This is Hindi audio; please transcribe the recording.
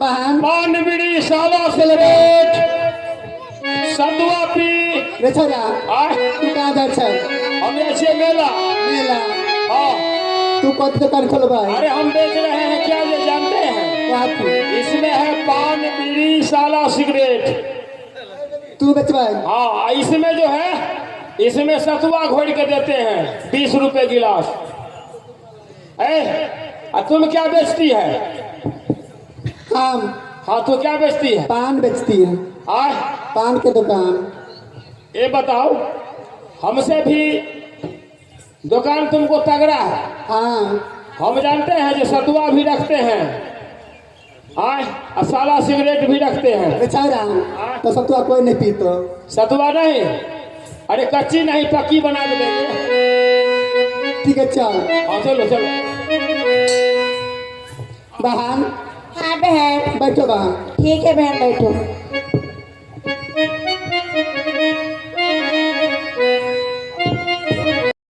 पान बीड़ी साला सिगरेट सतुआ पी रे छोरा आए तू कहाँ जा रहा है? हम ऐसे मेला मेला हाँ तू कौन दुकान खोलवा है? अरे हम बेच रहे हैं क्या ये जानते हैं क्या तू इसमें है पान बीड़ी साला सिगरेट तू बेचवा है? हाँ इसमें जो है इसमें सतुआ घोड़ के देते हैं 20 रुपए गिलास तुम क्या बेचती है हम हाँ तू क्या बेचती है पान बेचती है, आए पान के दुकान। ये बताओ हमसे भी दुकान तुमको तगड़ा है हाँ हम जानते हैं जो सतुआ भी रखते हैं आए और साला सिगरेट भी रखते हैं रे छोरा तो सब तू कोई नहीं पी तो सतुआ नहीं अरे कच्ची नहीं पक्की बना के देंगे ठीक है चल हाँ चलो चलो बहन हाँ बहन बैठो बहन। ठीक है बहन बैठो।